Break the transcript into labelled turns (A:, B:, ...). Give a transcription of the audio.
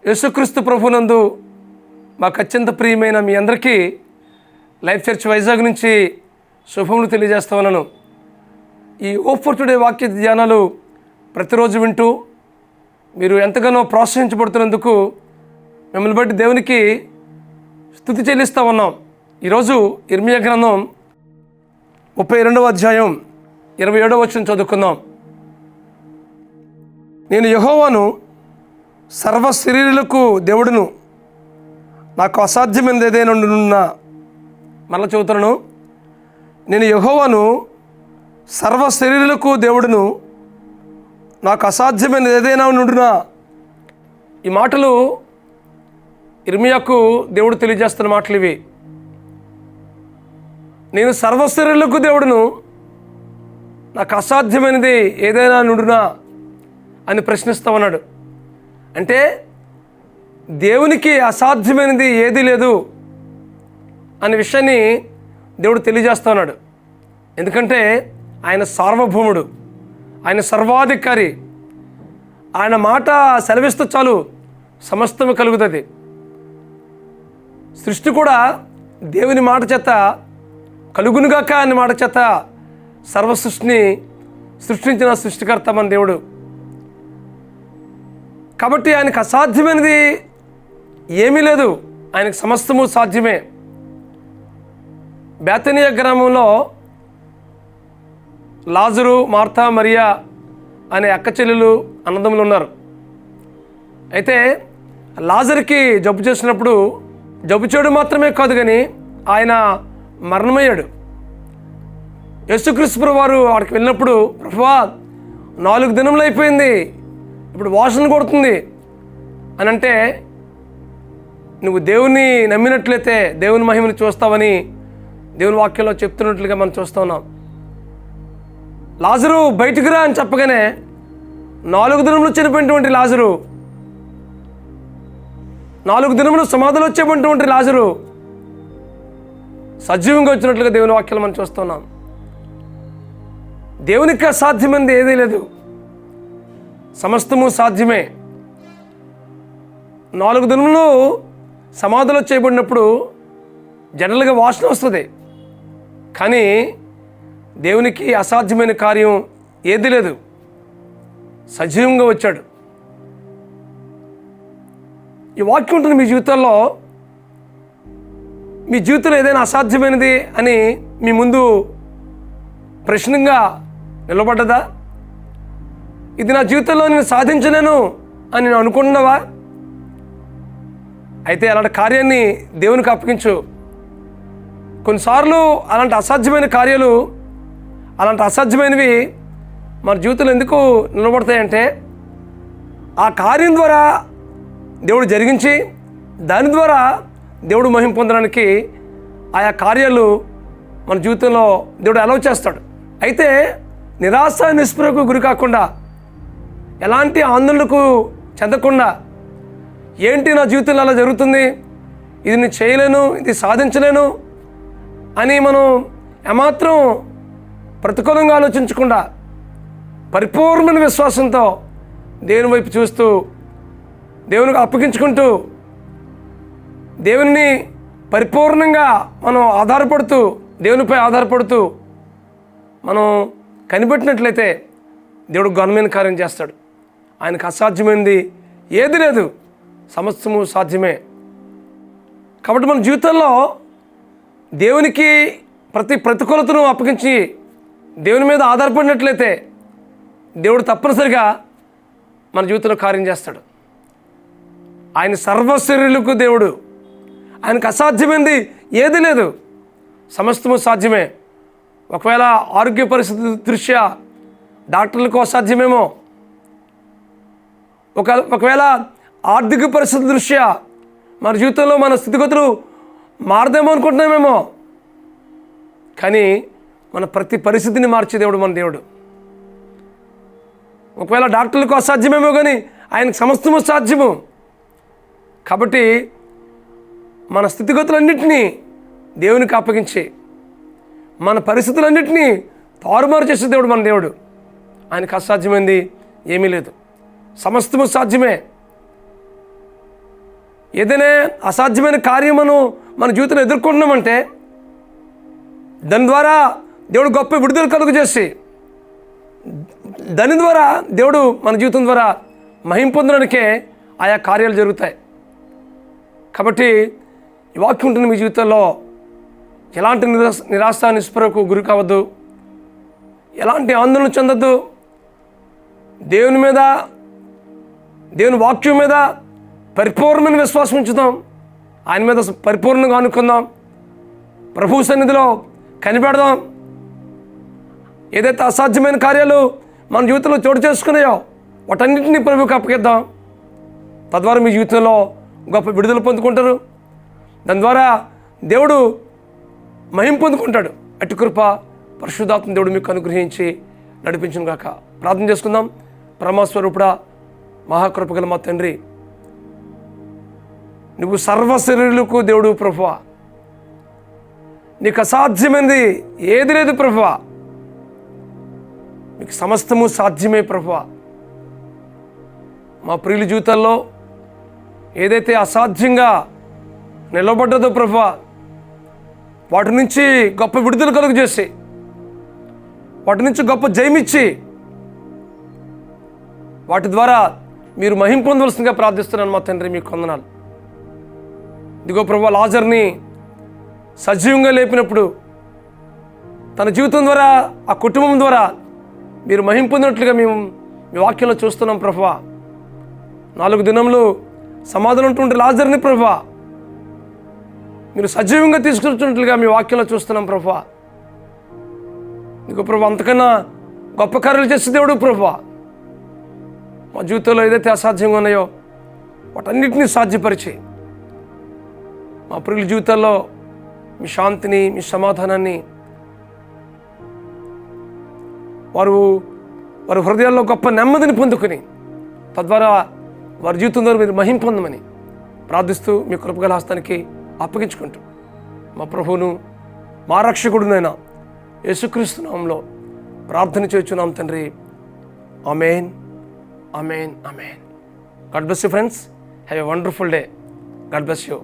A: యేసుక్రీస్తు ప్రభునందు మాకు అత్యంత ప్రియమైన మీ అందరికీ లైఫ్ చర్చ్ వైజాగ్ నుంచి శుభములు తెలియజేస్తా ఉన్నాను. ఈ హోప్ ఫర్ టుడే వాక్య ధ్యానాలు ప్రతిరోజు వింటూ మీరు ఎంతగానో ప్రోత్సహించబడుతున్నందుకు మిమ్మల్ని బట్టి దేవునికి స్తుతి చెల్లిస్తూ ఉన్నాం. ఈరోజు ఇర్మియా గ్రంథం 32వ అధ్యాయం 27వ వచనం చదువుకుందాం. నేను యెహోవాను, సర్వ శరీరులకు దేవుడును, నాకు అసాధ్యమైనది ఏదైనా ఉండునున్నా. మళ్ళీ చదువుతున్నాను. నేను యెహోవాను, సర్వ శరీరులకు దేవుడును, నాకు అసాధ్యమైనది ఏదైనా ఉండునా. ఈ మాటలు ఇర్మియాకు దేవుడు తెలియజేస్తున్న మాటలు ఇవి. నేను సర్వ శరీరులకు దేవుడును, నాకు అసాధ్యమైనది ఏదైనా నుండునా అని ప్రశ్నిస్తూ ఉన్నాడు. అంటే దేవునికి అసాధ్యమైనది ఏదీ లేదు అనే విషయాన్ని దేవుడు తెలియజేస్తూ ఉన్నాడు. ఎందుకంటే ఆయన సార్వభౌముడు, ఆయన సర్వాధికారి. ఆయన మాట సెలవిస్తూ చాలు సమస్తము కలుగుతుంది. సృష్టి కూడా దేవుని మాట చేత కలుగునుగాక అనే మాట చేత సర్వ సృష్టిని సృష్టించిన సృష్టికర్త మన దేవుడు. కాబట్టి ఆయనకు అసాధ్యమైనది ఏమీ లేదు, ఆయనకు సమస్తము సాధ్యమే. బేతనియా గ్రామంలో లాజరు, మార్తా, మరియా అనే అక్క చెల్లెలు అన్నదమ్ములు ఉన్నారు. అయితే లాజర్కి జబ్బు చేసినప్పుడు జబ్బు చేయడం మాత్రమే కాదు కానీ ఆయన మరణమయ్యాడు. యేసుక్రీస్తు వారు అక్కడికి వెళ్ళినప్పుడు, ప్రభువా 4 దినములు అయిపోయింది, ఇప్పుడు వాసన కొడుతుంది అని అంటే, నువ్వు దేవుని నమ్మినట్లయితే దేవుని మహిమని చూస్తావని దేవుని వాక్యంలో చెప్తున్నట్లుగా మనం చూస్తూ ఉన్నాం. లాజరు బయటికి రా అని చెప్పగానే 4 దినములు చనిపోయినటువంటి లాజరు, 4 దినములు సమాధిలో వచ్చేటువంటి లాజరు సజీవంగా వచ్చినట్లుగా దేవుని వాక్యాలు మనం చూస్తున్నాం. దేవునికి అసాధ్యమైనది ఏదీ లేదు, సమస్తము సాధ్యమే. 4 దినములు సమాధిలో చేయబడినప్పుడు జనరల్గా వాసన వస్తుంది, కానీ దేవునికి అసాధ్యమైన కార్యం ఏదీ లేదు, సజీవంగా వచ్చాడు. ఈ వాక్యం ఉంటుంది మీ జీవితంలో. మీ జీవితంలో ఏదైనా అసాధ్యమైనది అని మీ ముందు ప్రశ్నగా నిలబడ్డదా? ఇది నా జీవితంలో నేను సాధించలేను అని నేను అనుకుంటున్నావా? అయితే అలాంటి కార్యాన్ని దేవునికి అప్పగించు. కొన్నిసార్లు అలాంటి అసాధ్యమైన కార్యాలు, అలాంటి అసాధ్యమైనవి మన జీవితంలో ఎందుకు నిలబడతాయంటే, ఆ కార్యం ద్వారా దేవుడు జరిగించి దాని ద్వారా దేవుడు మహిమ పొందడానికి ఆయా కార్యాలు మన జీవితంలో దేవుడు అలౌ చేస్తాడు. అయితే నిరాశ నిస్పృహకు గురి కాకుండా, ఎలాంటి ఆందోళనకు చెందకుండా, ఏంటి నా జీవితంలో అలా జరుగుతుంది, ఇది నేను చేయలేను, ఇది సాధించలేను అని మనం ఏమాత్రం ప్రతికూలంగా ఆలోచించకుండా పరిపూర్ణమైన విశ్వాసంతో దేవుని వైపు చూస్తూ, దేవునికి అప్పగించుకుంటూ, దేవుని పరిపూర్ణంగా మనం ఆధారపడుతూ, దేవునిపై ఆధారపడుతూ మనం కనిపెట్టినట్లయితే దేవుడు ఘనమైన కార్యం చేస్తాడు. ఆయనకు అసాధ్యమైనది ఏది లేదు, సమస్తము సాధ్యమే. కాబట్టి మన జీవితంలో దేవునికి ప్రతి ప్రతికూలతను అప్పగించి దేవుని మీద ఆధారపడినట్లయితే దేవుడు తప్పనిసరిగా మన జీవితంలో కార్యం చేస్తాడు. ఆయన సర్వశరీరులకు దేవుడు, ఆయనకు అసాధ్యమైనది ఏది లేదు, సమస్తము సాధ్యమే. ఒకవేళ ఆరోగ్య పరిస్థితి దృష్ట్యా డాక్టర్లకు అసాధ్యమేమో, ఒకవేళ ఆర్థిక పరిస్థితి దృష్ట్యా మన జీవితంలో మన స్థితిగతులు మారదేమో అనుకుంటున్నామేమో, కానీ మన ప్రతి పరిస్థితిని మార్చే దేవుడు మన దేవుడు. ఒకవేళ డాక్టర్లకు అసాధ్యమేమో కానీ ఆయనకు సమస్తము సాధ్యము. కాబట్టి మన స్థితిగతులన్నింటినీ దేవునికి అప్పగించి మన పరిస్థితులన్నింటినీ తారుమారు చేసే దేవుడు మన దేవుడు. ఆయనకు అసాధ్యమైంది ఏమీ లేదు, సమస్తము సాధ్యమే. ఏదైనా అసాధ్యమైన కార్యమును మన జీవితంలో ఎదుర్కొంటున్నామంటే దాని ద్వారా దేవుడు గొప్ప విడుదల కలుగు చేసి దాని ద్వారా దేవుడు మన జీవితం ద్వారా మహిమ పొందడానికే ఆయా కార్యాలు జరుగుతాయి. కాబట్టి ఈ వాక్యం ఉంటుంది మీ జీవితంలో ఎలాంటి నిరాశ నిస్పృహకు గురి కావద్దు, ఎలాంటి ఆందోళన చెందొద్దు. దేవుని మీద, దేవుని వాక్యం మీద పరిపూర్ణమైన విశ్వాసం ఉంచుదాం. ఆయన మీద పరిపూర్ణంగా అనుకుందాం. ప్రభు సన్నిధిలో కనిపెడదాం. ఏదైతే అసాధ్యమైన కార్యాలు మన జీవితంలో చోటు చేసుకున్నాయో వాటన్నింటినీ ప్రభువుకి అప్పగిద్దాం. తద్వారా మీ జీవితంలో గొప్ప విడుదల పొందుకుంటారు. దాని ద్వారా దేవుడు మహిమ పొందుకుంటాడు. అటు కృప పరిశుద్ధాత్మ దేవుడు మీకు అనుగ్రహించి నడిపించును గాక. ప్రార్థన చేసుకుందాం. పరమస్వరూపుడా, మహాకృపగల మా తండ్రి, నువ్వు సర్వశరీరులకు దేవుడు ప్రభువా. నీకు అసాధ్యమైనది ఏది లేదు ప్రభువా. నీకు సమస్తము సాధ్యమే ప్రభువా. మా ప్రియుల జీవితాల్లో ఏదైతే అసాధ్యంగా నిలబడ్డదో ప్రభువా, వాటి నుంచి గొప్ప విడుదల కలుగు చేసి, వాటి నుంచి గొప్ప జయమిచ్చి, వాటి ద్వారా మీరు మహిమ పొందవలసిందిగా ప్రార్థిస్తున్నాను మా తండ్రి. మీకు వందనాలు. ఇదిగో ప్రభువా, లాజర్ని సజీవంగా లేపినప్పుడు తన జీవితం ద్వారా, ఆ కుటుంబం ద్వారా మీరు మహిమ పొందినట్లుగా మేము మీ వాక్యంలో చూస్తున్నాం ప్రభువా. 4 దినములు సమాధానం ఉంటుంటే లాజర్ని ప్రభువా మీరు సజీవంగా తీసుకొచ్చినట్లుగా మీ వాక్యంలో చూస్తున్నాం ప్రభువా. ఇదిగో ప్రభువా, అంతకన్నా గొప్ప కార్యాలు చేసే దేవుడు ప్రభువా. మా జీవితంలో ఏదైతే అసాధ్యంగా ఉన్నాయో వాటన్నిటినీ సాధ్యపరిచి మా ప్రియుల జీవితాల్లో మీ శాంతిని, మీ సమాధానాన్ని వారి హృదయాల్లో గొప్ప నెమ్మదిని పొందుకొని తద్వారా వారి జీవితం ద్వారా మీరు మహిమ పొందమని ప్రార్థిస్తూ మీ కృపగల హస్తానికి అప్పగించుకుంటూ మా ప్రభువును, మా రక్షకుడునైనా యేసుక్రీస్తు నామములో ప్రార్థన చేయుచున్నాం తండ్రి. ఆమేన్, ఆమేన్, ఆమేన్. God bless you friends. Have a wonderful day. God bless you.